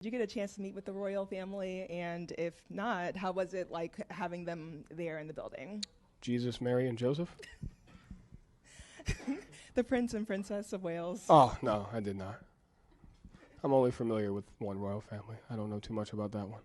Did you get a chance to meet with the royal family? And if not, how was it like having them there in the building? Jesus, Mary, and Joseph? The Prince and Princess of Wales. Oh, no, I did not. I'm only familiar with one royal family. I don't know too much about that one.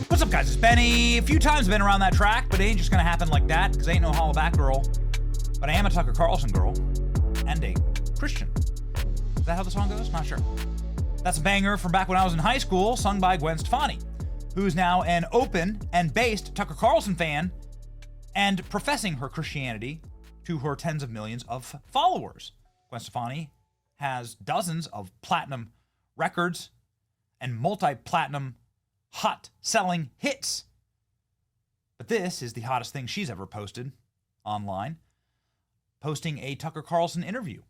What's up, guys? It's Benny. A few times been around that track, but it ain't just gonna happen like that, because I ain't no hollaback girl. But I am a Tucker Carlson girl, and a Christian. Is that how the song goes? Not sure. That's a banger from back when I was in high school, sung by Gwen Stefani, who's now an open and based Tucker Carlson fan, and professing her Christianity to her tens of millions of followers. Gwen Stefani has dozens of platinum records and multi-platinum hot-selling hits. But this is the hottest thing she's ever posted online, posting a Tucker Carlson interview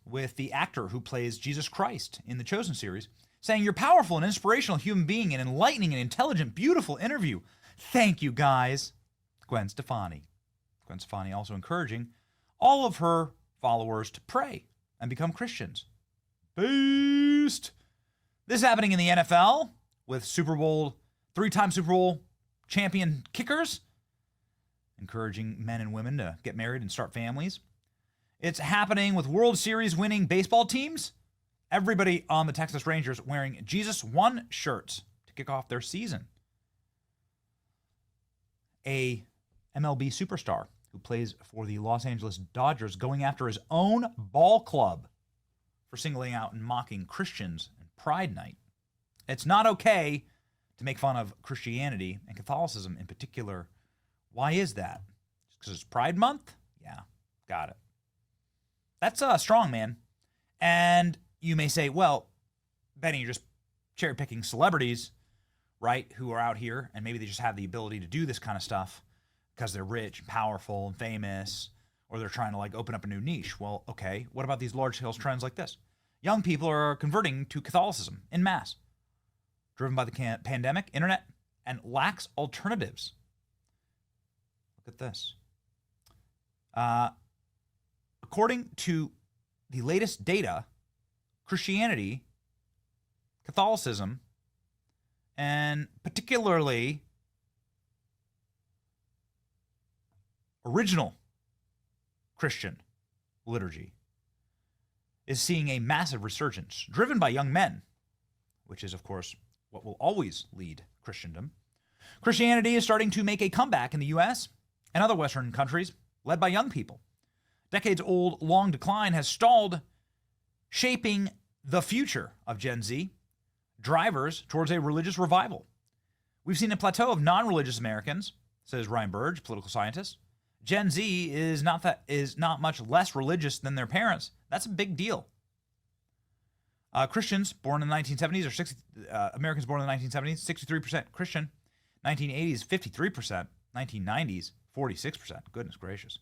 with the actor who plays Jesus Christ in the Chosen series, saying, "You're powerful and inspirational human being, an enlightening and intelligent, beautiful interview. Thank you, guys." Gwen Stefani. Gwen Stefani also encouraging all of her followers to pray and become Christians. Beast! This is happening in the NFL with three-time Super Bowl champion kickers, encouraging men and women to get married and start families. It's happening with World Series winning baseball teams. Everybody on the Texas Rangers wearing Jesus One shirts to kick off their season. A MLB superstar who plays for the Los Angeles Dodgers going after his own ball club for singling out and mocking Christians and Pride Night. It's not okay to make fun of Christianity and Catholicism in particular. Why is that? Just because it's Pride Month? Yeah, got it. That's strong, man. And you may say, well, Benny, you're just cherry-picking celebrities, right, who are out here, and maybe they just have the ability to do this kind of stuff because they're rich and powerful and famous, or they're trying to, like, open up a new niche. Well, okay, what about these large-scale trends like this? Young people are converting to Catholicism en masse, driven by the pandemic, internet, and lacks alternatives. Look at this. According to the latest data, Christianity, Catholicism, and particularly original Christian liturgy is seeing a massive resurgence, driven by young men, which is, of course, what will always lead Christendom. Christianity is starting to make a comeback in the U.S. and other Western countries, led by young people. Decades-old long decline has stalled, shaping the future of Gen Z, drivers towards a religious revival. We've seen a plateau of non-religious Americans, says Ryan Burge, political scientist. Gen Z is not much less religious than their parents. That's a big deal. Christians born in the 1970s, Americans born in the 1970s, 63% Christian. 1980s, 53%. 1990s, 46%. Goodness gracious.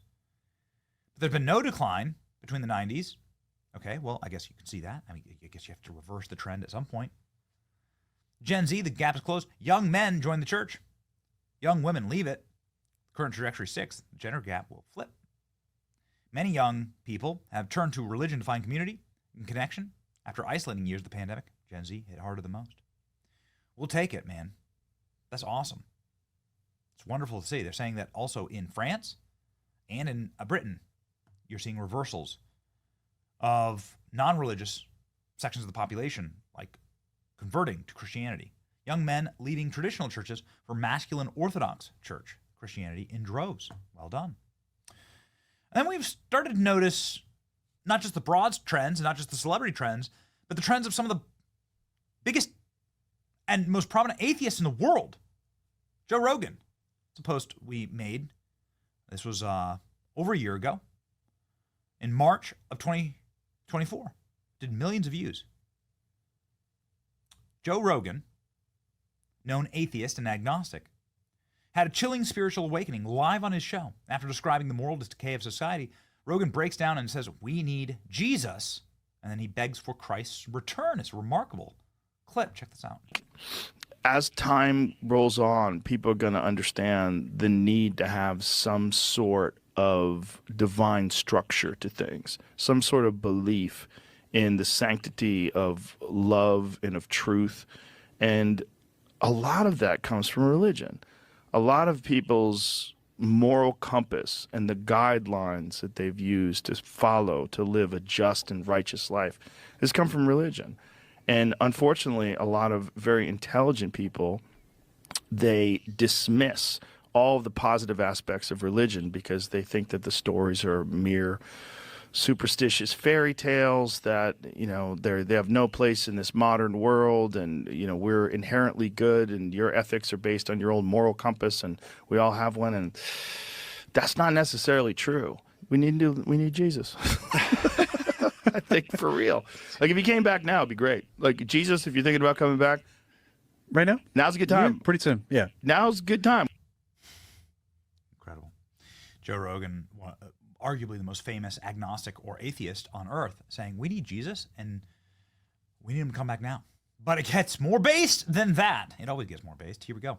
But there's been no decline between the 90s. Okay, well, I guess you can see that. I mean, I guess you have to reverse the trend at some point. Gen Z, the gap is closed. Young men join the church. Young women leave it. Current trajectory 6, the gender gap will flip. Many young people have turned to religion to find community and connection. After isolating years of the pandemic, Gen Z hit harder than most. We'll take it, man. That's awesome. It's wonderful to see. They're saying that also in France and in Britain, you're seeing reversals of non-religious sections of the population, like converting to Christianity. Young men leaving traditional churches for masculine Orthodox church Christianity in droves. Well done. And then we've started to notice not just the broad trends and not just the celebrity trends, but the trends of some of the biggest and most prominent atheists in the world. Joe Rogan. It's a post we made. This was over a year ago. In March of 2024. Did millions of views. Joe Rogan, known atheist and agnostic, had a chilling spiritual awakening live on his show. After describing the moral decay of society, Rogan breaks down and says, we need Jesus. And then he begs for Christ's return. It's a remarkable clip. Check this out. as time rolls on, people are going to understand the need to have some sort of divine structure to things, some sort of belief in the sanctity of love and of truth. And a lot of that comes from religion. A lot of people's moral compass and the guidelines that they've used to follow to live a just and righteous life has come from religion. And unfortunately, a lot of very intelligent people, they dismiss all of the positive aspects of religion because they think that the stories are mere superstitious fairy tales, that they have no place in this modern world, and we're inherently good and your ethics are based on your old moral compass and we all have one. And that's not necessarily true. We need Jesus. I think, for real. Like, if he came back now, it'd be great. Like, Jesus, if you're thinking about coming back right now, now's a good time. Yeah, pretty soon. Yeah, now's a good time. Incredible. Joe Rogan, arguably the most famous agnostic or atheist on earth, saying we need Jesus and we need him to come back now. But it gets more based than that. It always gets more based. Here we go.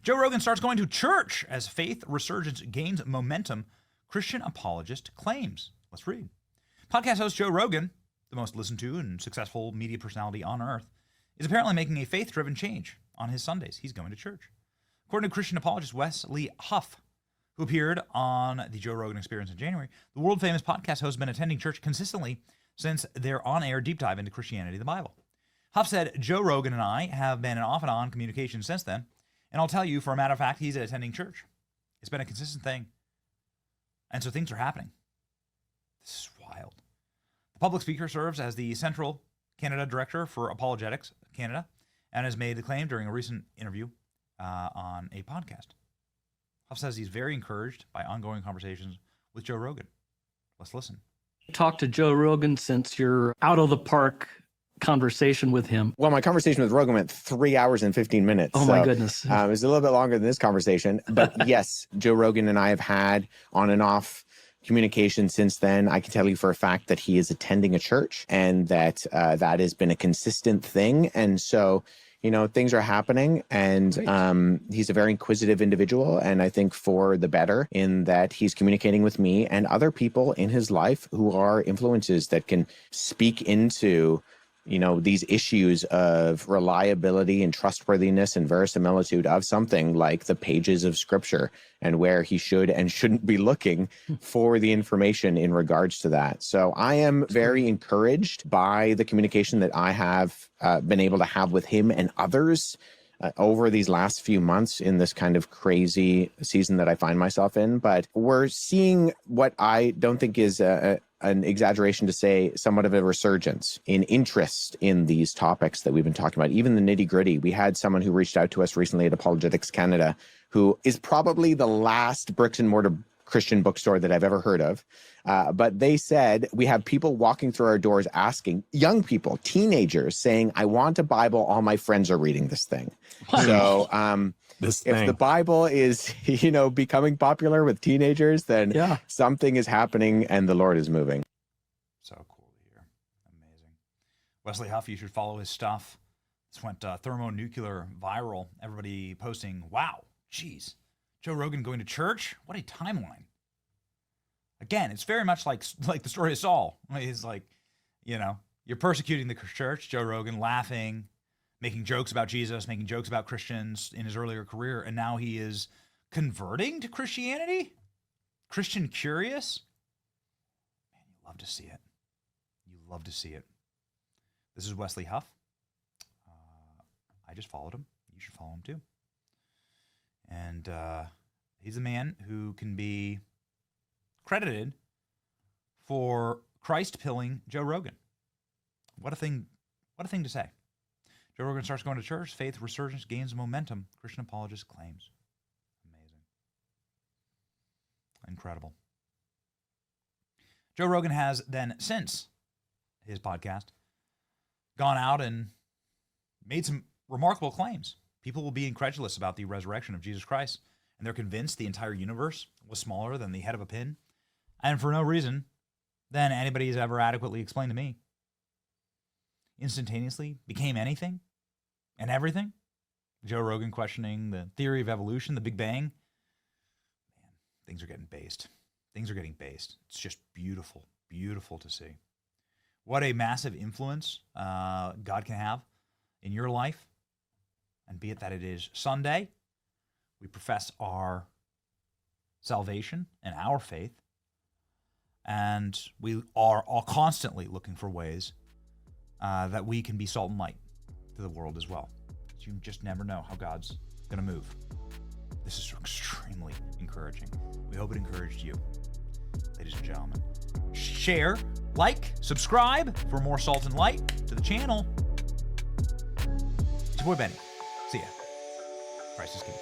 Joe Rogan starts going to church as faith resurgence gains momentum, Christian apologist claims. Let's read. Podcast host Joe Rogan, the most listened to and successful media personality on earth, is apparently making a faith-driven change on his Sundays. He's going to church. According to Christian apologist Wesley Huff, who appeared on the Joe Rogan Experience in January, the world-famous podcast host has been attending church consistently since their on-air deep dive into Christianity and the Bible. Huff said, Joe Rogan and I have been in off and on communication since then, and I'll tell you, for a matter of fact, he's attending church. It's been a consistent thing. And so things are happening. This is wild. The public speaker serves as the Central Canada Director for Apologetics Canada and has made the claim during a recent interview on a podcast. Huff says he's very encouraged by ongoing conversations with Joe Rogan. Let's listen. Talked to Joe Rogan since your out of the park conversation with him. Well, my conversation with Rogan went 3 hours and 15 minutes. Oh, my goodness. It was a little bit longer than this conversation. But yes, Joe Rogan and I have had on and off communication since then. I can tell you for a fact that he is attending a church and that that has been a consistent thing. And so, things are happening, and he's a very inquisitive individual, and I think for the better, in that he's communicating with me and other people in his life who are influences that can speak into these issues of reliability and trustworthiness and verisimilitude of something like the pages of Scripture, and where he should and shouldn't be looking for the information in regards to that. So I am very encouraged by the communication that I have been able to have with him and others over these last few months in this kind of crazy season that I find myself in. But we're seeing what I don't think is an exaggeration to say somewhat of a resurgence in interest in these topics that we've been talking about, even the nitty gritty. We had someone who reached out to us recently at Apologetics Canada, who is probably the last bricks and mortar Christian bookstore that I've ever heard of. But they said, we have people walking through our doors asking, young people, teenagers, saying, I want a Bible. All my friends are reading this thing. So if the Bible is, becoming popular with teenagers, then something is happening and the Lord is moving. So cool to hear. Amazing. Wesley Huff, you should follow his stuff. This went thermonuclear viral. Everybody posting, wow, geez, Joe Rogan going to church? What a timeline. Again, it's very much like the story of Saul. He's like, you're persecuting the church, Joe Rogan, laughing, making jokes about Jesus, making jokes about Christians in his earlier career, and now he is converting to Christianity? Christian curious? Man, you love to see it. You love to see it. This is Wesley Huff. I just followed him. You should follow him too. And he's a man who can be credited for Christ pilling Joe Rogan. What a thing to say. Joe Rogan starts going to church. Faith resurgence gains momentum. Christian apologist claims. Amazing. Incredible. Joe Rogan has then, since his podcast, gone out and made some remarkable claims. People will be incredulous about the resurrection of Jesus Christ, and they're convinced the entire universe was smaller than the head of a pin, and for no reason than anybody has ever adequately explained to me. Instantaneously became anything and everything. Joe Rogan questioning the theory of evolution, the Big Bang. Man, things are getting based. Things are getting based. It's just beautiful, beautiful to see. What a massive influence God can have in your life. And be it that it is Sunday, we profess our salvation and our faith. And we are all constantly looking for ways that we can be salt and light to the world as well. You just never know how God's going to move. This is extremely encouraging. We hope it encouraged you, ladies and gentlemen. Share, like, subscribe for more salt and light to the channel. It's your boy Benny. See ya. Christ is King.